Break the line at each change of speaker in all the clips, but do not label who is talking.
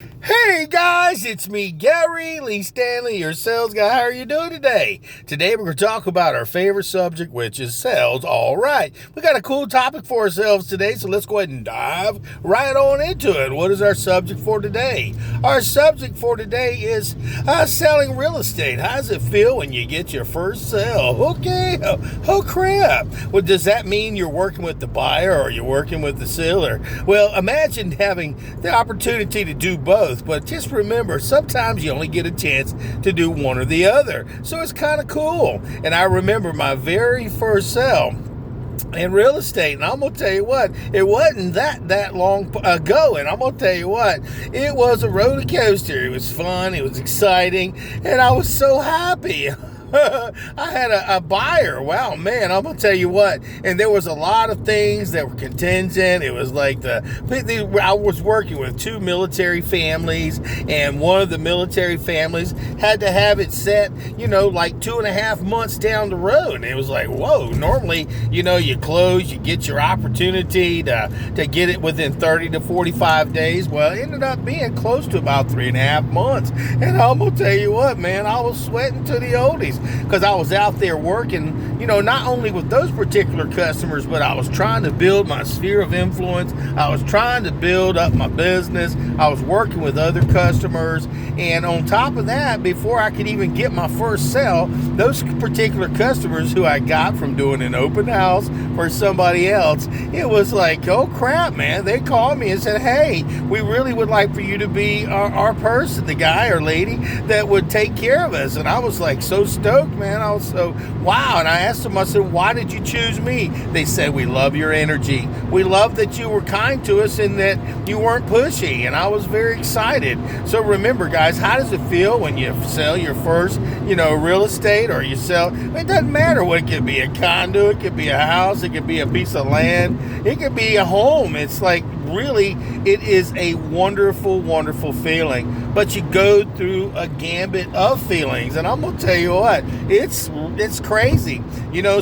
Hey guys, it's me, Gary Lee Stanley, your sales guy. How are you doing today? Today we're going to talk about our favorite subject, which is sales. All right, we got a cool topic for ourselves today, so let's go ahead and dive right on into it. What is our subject for today? Our subject for today is selling real estate. How does it feel when you get your first sale? Okay, oh crap. Well, does that mean you're working with the buyer or you're working with the seller? Well, imagine having the opportunity to do both, but just remember, sometimes you only get a chance to do one or the other. So it's kind of cool. And I remember my very first sale in real estate, and I'm gonna tell you what, it wasn't that long ago, and I'm gonna tell you what, it was a roller coaster. It was fun, it was exciting, and I was so happy. I had a buyer. Wow, man, I'm gonna tell you what. And there was a lot of things that were contingent. It was like I was working with two military families, and one of the military families had to have it set, like 2.5 months down the road. And it was like, whoa. Normally, you close, you get your opportunity to get it within 30 to 45 days. Well, it ended up being close to about 3.5 months. And I'm gonna tell you what, man, I was sweating to the oldies, because I was out there working, not only with those particular customers, but I was trying to build my sphere of influence. I was trying to build up my business. I was working with other customers. And on top of that, before I could even get my first sale, those particular customers who I got from doing an open house for somebody else, it was like, oh crap, man. They called me and said, hey, we really would like for you to be our person, the guy or lady that would take care of us. And I was like so stoked, man. I was so wow. And I asked them, I said, why did you choose me? They said, we love your energy. We love that you were kind to us and that you weren't pushy. And I was very excited. So remember, guys, how does it feel when you sell your first, real estate, or you sell, it doesn't matter what it could be, a condo, it could be a house, it could be a piece of land, it could be a home. It's like, really, it is a wonderful, wonderful feeling. But you go through a gambit of feelings, and I'm gonna tell you what, it's crazy.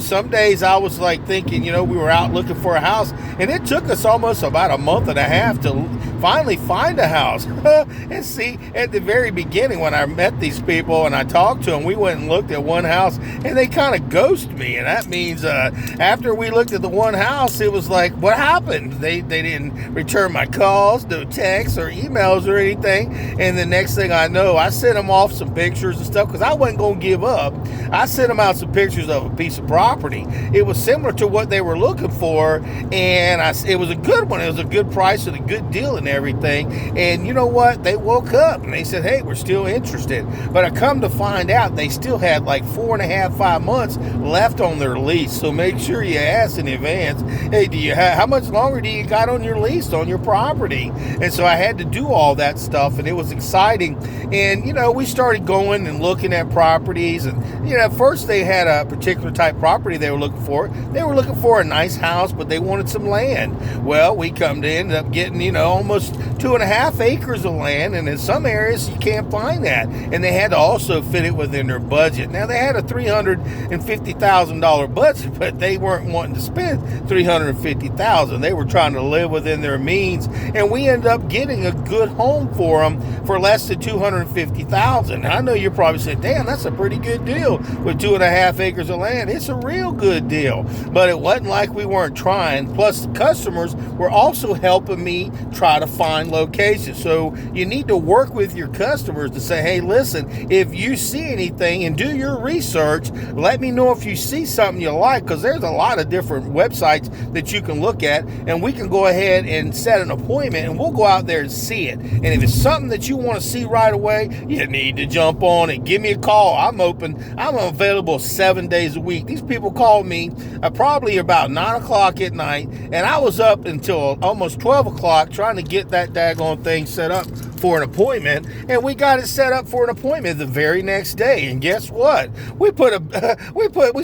Some days I was like thinking, we were out looking for a house, and it took us almost about a month and a half to finally find a house. And see, at the very beginning when I met these people and I talked to them, we went and looked at one house, and they kind of ghosted me. And that means after we looked at the one house, it was like, what happened? They didn't return my calls, no texts or emails or anything. And the next thing I know, I sent them off some pictures and stuff because I wasn't going to give up. I sent them out some pictures of a piece of property. It was similar to what they were looking for, and it was a good one. It was a good price and a good deal and everything. And you know what? They woke up and they said, hey, we're still interested. But I come to find out they still had like 4.5, 5 months left on their lease. So make sure you ask in advance, hey, how much longer do you got on your lease on your property? And so I had to do all that stuff, and it was exciting. And we started going and looking at properties, and at first they had a particular type property they were looking for. They were looking for a nice house, but they wanted some land. Well, we ended up getting almost 2.5 acres of land, and in some areas you can't find that. And they had to also fit it within their budget. Now they had a $350,000 budget, but they weren't wanting to spend $350,000. They were trying to live within their means, and we ended up getting a good home for them for less than $250,000. I know you're probably saying, damn, that's a pretty good deal with 2.5 acres of land. It's a real good deal. But it wasn't like we weren't trying. Plus, the customers were also helping me try to find locations. So you need to work with your customers to say, hey, listen, if you see anything, and do your research, let me know if you see something you like, because there's a lot of different websites that you can look at, and we can go ahead and set an appointment, and we'll go out there and see it. And if it's something that you want to see right away, you need to jump on it. Give me a call. I'm available 7 days a week. These people called me probably about 9 o'clock at night, and I was up until almost 12 o'clock trying to get that daggone thing set up for an appointment, and we got it set up for an appointment the very next day. And guess what? We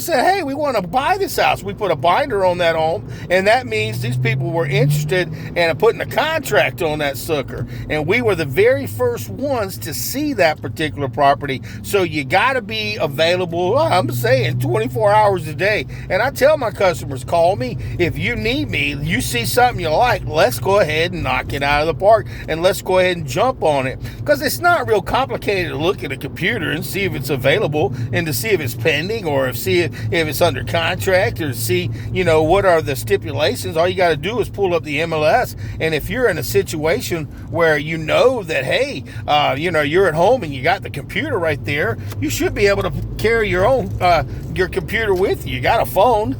said, hey, we want to buy this house. We put a binder on that home, and that means these people were interested and putting a contract on that sucker. And we were the very first ones to see that particular property. So you got to be available, I'm saying 24 hours a day. And I tell my customers, call me if you need me. You see something you like, let's go ahead and knock it out of the park, and let's go ahead and jump on it. Because it's not real complicated to look at a computer and see if it's available, and to see if it's pending, or see if it's under contract, or see, what are the stipulations. All you got to do is pull up the MLS. And if you're in a situation where that, hey, you're at home and you got the computer right there, you should be able to carry your computer with you. You got a phone,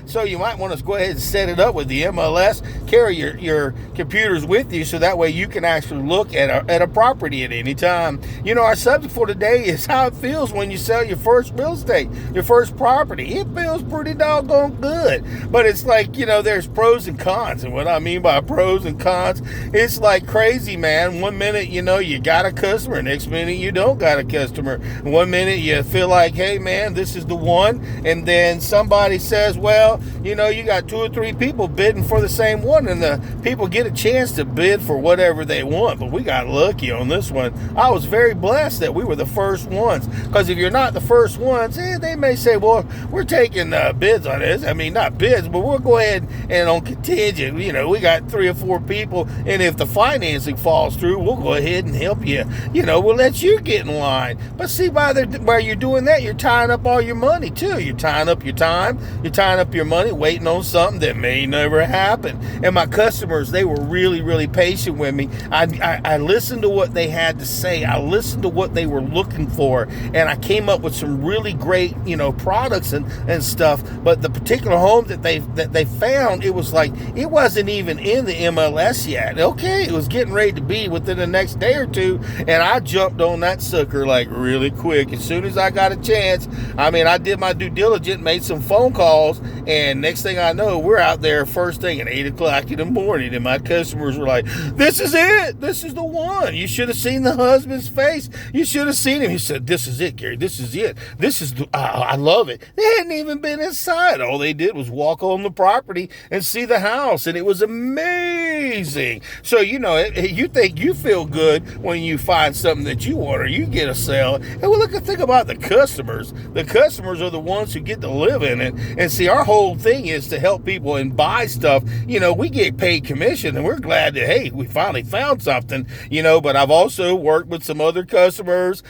so you might want to go ahead and set it up with the MLS. Carry your computers with you, so that way you can actually look at a property at any time. Our subject for today is how it feels when you sell your first real estate, your first property. It feels pretty doggone good, but it's like, there's pros and cons. And what I mean by pros and cons, it's like crazy, man. One minute, you got a customer, next minute you don't got a customer. One minute you feel like, hey man, this is the one, and then somebody says, well, you got 2 or 3 people bidding for the same one, and the people get a chance to bid for whatever they want. But we got lucky on this one. I was very blessed that we were the first ones, because if you're not the first ones, they may say, well, we're taking bids on this. I mean, not bids, but we'll go ahead and on contingent, we got 3 or 4 people, and if the financing falls through, we'll go ahead and help you. We'll let you get in line. But see, while you're doing that, you're tying up all your money too. You're tying up your time, you're tying up your money, waiting on something that may never happen. And my customers, they were really, really patient with me. I listened to what they had to say. I listened to what they were looking for, and I came up with some really great, products and stuff. But the particular home that they found, it was like, it wasn't even in the MLS yet. Okay, it was getting ready to be within the next day or two, and I jumped on that sucker like really quick. As soon as I got a chance, I did my due diligence, made some phone calls, and next thing I know, we're out there first thing at 8 o'clock in the morning, and my customers were like, this is it. This is the one. You should have seen the husband's face. You should have seen him. He said, this is it, Gary. This is it. This is I love it. They hadn't even been inside. All they did was walk on the property and see the house, and it was amazing. So, you think you feel good when you find something that you want, or you get a sale. And well, think about the customers. The customers are the ones who get to live in it. And see, our whole thing is to help people and buy stuff. We get paid commission, and we're glad that, hey, we finally found something, but I've also worked with some other customers.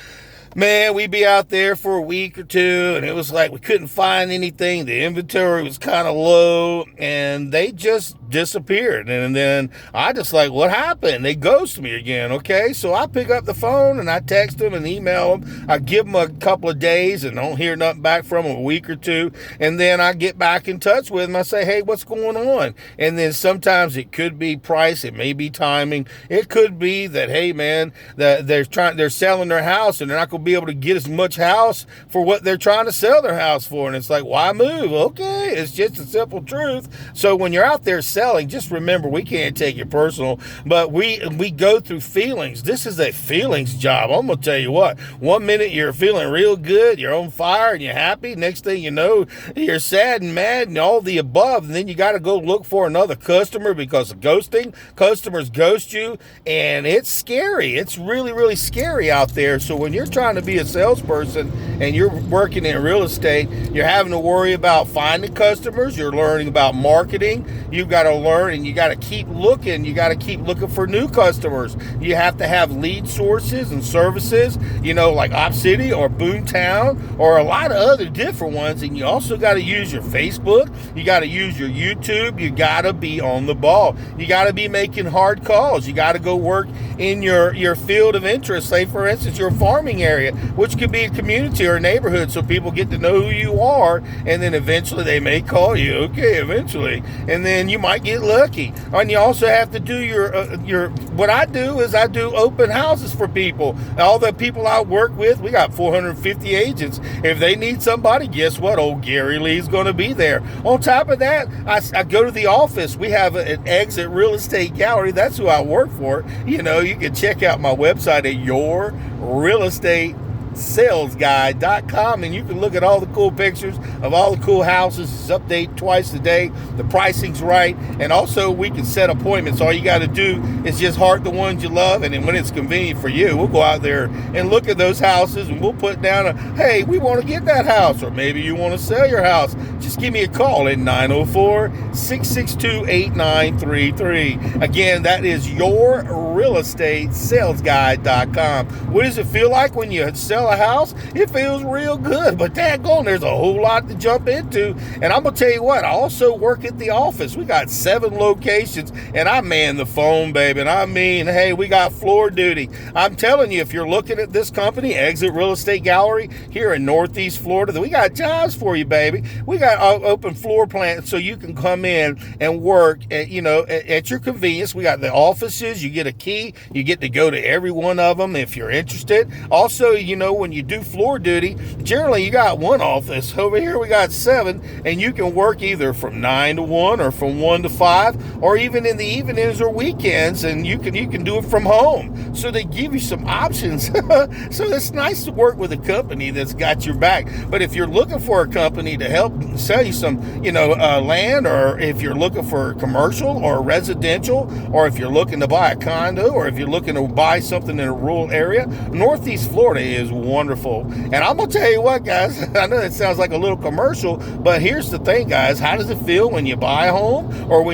Man, we'd be out there for a week or two, and it was like we couldn't find anything. The inventory was kind of low, and they just disappeared. And then I just like, what happened? They ghost me again, okay? So I pick up the phone, and I text them and email them. I give them a couple of days and don't hear nothing back from them, a week or two. And then I get back in touch with them. I say, hey, what's going on? And then sometimes it could be price. It may be timing. It could be that, hey, man, they're selling their house, and they're not going to be able to get as much house for what they're trying to sell their house for. And it's like, why move? Okay, it's just a simple truth. So when you're out there selling, just remember, we can't take it personal, but we go through feelings. This is a feelings job. I'm gonna tell you what, one minute you're feeling real good, you're on fire and you're happy, next thing you know, you're sad and mad and all the above. And then you got to go look for another customer because of ghosting. Customers ghost you, and it's scary. It's really, really scary out there. So when you're trying to be a salesperson and you're working in real estate, you're having to worry about finding customers. You're learning about marketing. You've got to learn, and you got to keep looking. You got to keep looking for new customers. You have to have lead sources and services, like Op City or Boomtown or a lot of other different ones. And you also got to use your Facebook. You got to use your YouTube. You got to be on the ball. You got to be making hard calls. You got to go work in your field of interest. Say, for instance, your farming area, which could be a community or a neighborhood, so people get to know who you are, and then eventually they may call you. Okay, eventually, and then you might get lucky. And you also have to do your what I do is I do open houses for people. All the people I work with, we got 450 agents. If they need somebody, guess what? Old Gary Lee's going to be there. On top of that, I go to the office. We have an Exit Real Estate Gallery. That's who I work for. You can check out my website at yourrealestate.com. realestatesalesguy.com, and you can look at all the cool pictures of all the cool houses. It's updated twice a day. The pricing's right, and also we can set appointments. All you got to do is just heart the ones you love, and then when it's convenient for you, we'll go out there and look at those houses, and we'll put down hey, we want to get that house, or maybe you want to sell your house. Just give me a call at 904-662-8933. Again, that is yourrealestatesalesguy.com. What does it feel like when you sell a house? It feels real good, but daggone, there's a whole lot to jump into. And I'm going to tell you what, I also work at the office. We got 7 locations, and I man the phone, baby. And I mean, hey, we got floor duty. I'm telling you, if you're looking at this company, Exit Real Estate Gallery, here in Northeast Florida, we got jobs for you, baby. We got open floor plans so you can come in and work at, at your convenience. We got the offices. You get a key. You get to go to every one of them if you're interested. Also, when you do floor duty, generally you got one office. Over here we got 7, and you can work either from 9 to 1 or from 1 to 5, or even in the evenings or weekends, and you can do it from home. So they give you some options. So it's nice to work with a company that's got your back. But if you're looking for a company to help sell you some, land, or if you're looking for commercial or residential, or if you're looking to buy a condo, or if you're looking to buy something in a rural area, Northeast Florida is wonderful. And I'm going to tell you what, guys, I know it sounds like a little commercial, but here's the thing, guys. How does it feel when you buy a home, or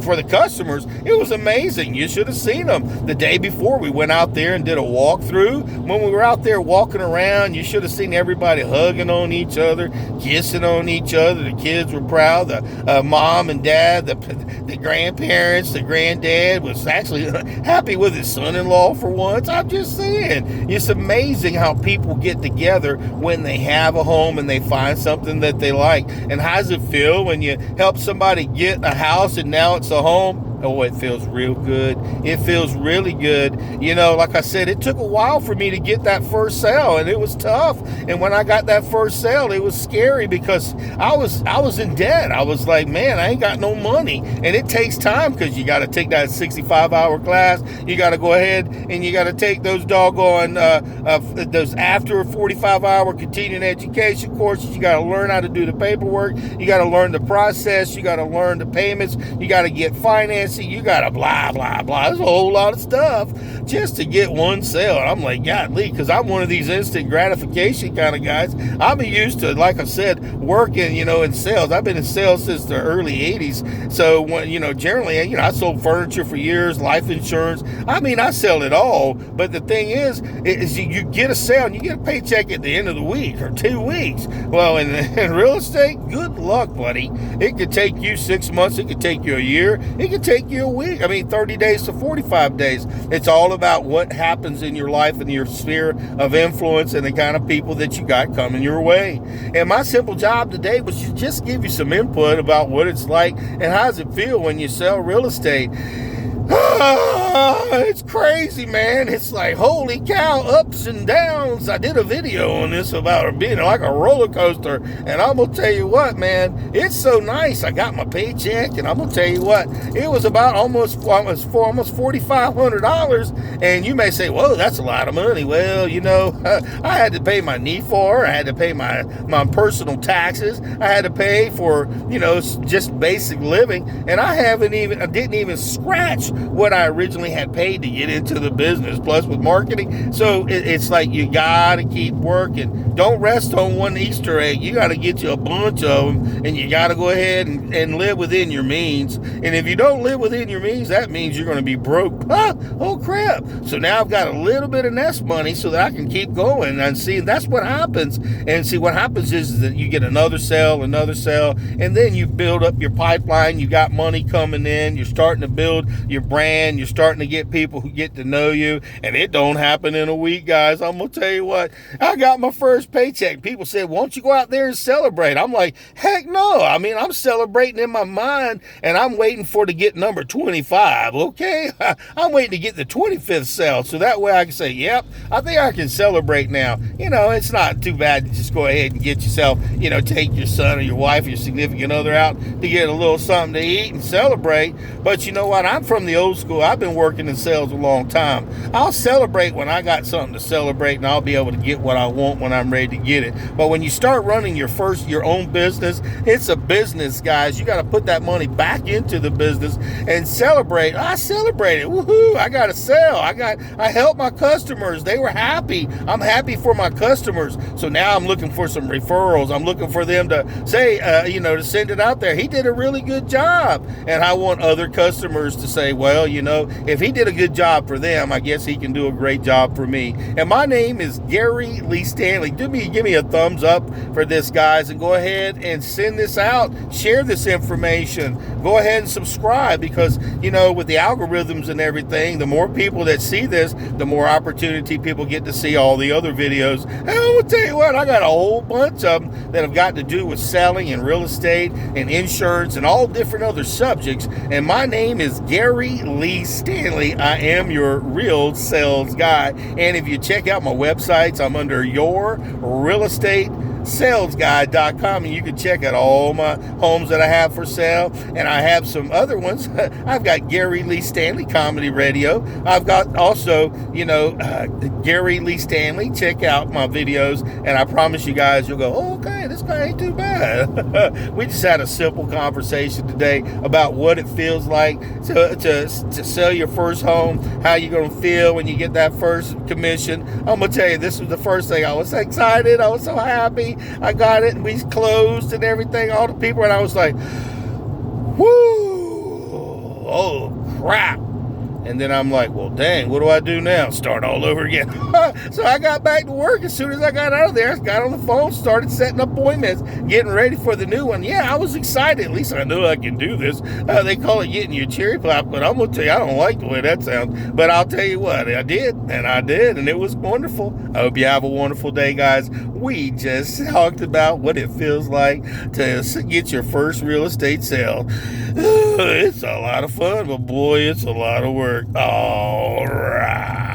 for the customers? It was amazing. You should have seen them the day before. We went out there and did a walkthrough. When we were out there walking around, you should have seen everybody hugging on each other, kissing on each other. The kids were proud. The mom and dad, the grandparents, the granddad was actually happy with his son-in-law for once. I'm just saying, it's amazing how people get together when they have a home and they find something that they like. And how does it feel when you help somebody get a house and now it's a home? Oh, it feels real good. It feels really good. Like I said, it took a while for me to get that first sale, and it was tough. And when I got that first sale, it was scary because I was in debt. I was like, man, I ain't got no money. And it takes time because you got to take that 65-hour class. You got to go ahead and you got to take those doggone, those after 45-hour continuing education courses. You got to learn how to do the paperwork. You got to learn the process. You got to learn the payments. You got to get financing. You got to blah, blah, blah. There's a whole lot of stuff just to get one sale. And I'm like, golly, because I'm one of these instant gratification kind of guys. I'm used to, like I said, working, in sales. I've been in sales since the early 80s. So, when, generally, I sold furniture for years, life insurance. I sell it all. But the thing is you get a sale and you get a paycheck at the end of the week or 2 weeks. Well, in real estate, good luck, buddy. It could take you 6 months. It could take you a year. It could take you a week. 30 days to 45 days. It's all about what happens in your life and your sphere of influence and the kind of people that you got coming your way. And my simple job today was to just give you some input about what it's like and how does it feel when you sell real estate. It's crazy, man. It's like, holy cow, ups and downs. I did a video on this about it being like a roller coaster, and I'm gonna tell you what, man, it's so nice. I got my paycheck, and I'm gonna tell you what, it was about almost $4,500. And you may say, whoa, that's a lot of money. Well, I had to pay my NEFAR, I had to pay my personal taxes, I had to pay for just basic living, and I didn't even scratch what I originally had paid to get into the business, plus with marketing. So it's like you gotta keep working. Don't rest on one Easter egg. You gotta get you a bunch of them, and you gotta go ahead and live within your means. And if you don't live within your means, that means you're gonna be broke. Oh crap. So now I've got a little bit of nest money so that I can keep going. And see, that's what happens. And see, what happens is that you get another sale, and then you build up your pipeline. You got money coming in. You're starting to build your brand. You're starting to get people who get to know you. And it don't happen in a week, guys. I'm going to tell you what. I got my first Paycheck. People said, won't you go out there and celebrate? I'm like, heck no. I mean, I'm celebrating in my mind, and I'm waiting to get number 25, okay? I'm waiting to get the 25th sale, so that way I can say, yep, I think I can celebrate now. It's not too bad to just go ahead and get yourself, take your son or your wife or your significant other out to get a little something to eat and celebrate. But you know what? I'm from the old school. I've been working in sales a long time. I'll celebrate when I got something to celebrate, and I'll be able to get what I want when I'm ready to get it. But when you start running your own business, it's a business, guys. You got to put that money back into the business and celebrate. I celebrated. Woohoo! I got a sale. I helped my customers. They were happy. I'm happy for my customers. So now I'm looking for some referrals. I'm looking for them to say, to send it out there. He did a really good job. And I want other customers to say, well, if he did a good job for them, I guess he can do a great job for me. And my name is Gary Lee Stanley. Give me a thumbs up for this, guys, and go ahead and send this out. Share this information. Go ahead and subscribe, because, with the algorithms and everything, the more people that see this, the more opportunity people get to see all the other videos. And I'm going to tell you what, I got a whole bunch of them that have got to do with selling and real estate and insurance and all different other subjects. And my name is Gary Lee Stanley. I am your real sales guy. And if you check out my websites, I'm under Your Real Estate salesguy.com, and you can check out all my homes that I have for sale. And I have some other ones. I've got Gary Lee Stanley Comedy Radio. I've got also, Gary Lee Stanley. Check out my videos, and I promise you guys, you'll go, oh, okay, this guy ain't too bad. We just had a simple conversation today about what it feels like to sell your first home, how you're going to feel when you get that first commission. I'm going to tell you, this was the first thing. I was excited. I was so happy. I got it, and we closed and everything, all the people, and I was like, whoo, oh crap. And then I'm like, well, dang, what do I do now? Start all over again. So I got back to work. As soon as I got out of there, I got on the phone, started setting appointments, getting ready for the new one. Yeah, I was excited. At least I knew I can do this. They call it getting your cherry pop, but I'm going to tell you, I don't like the way that sounds. But I'll tell you what, I did, and it was wonderful. I hope you have a wonderful day, guys. We just talked about what it feels like to get your first real estate sale. It's a lot of fun, but boy, it's a lot of work. All right.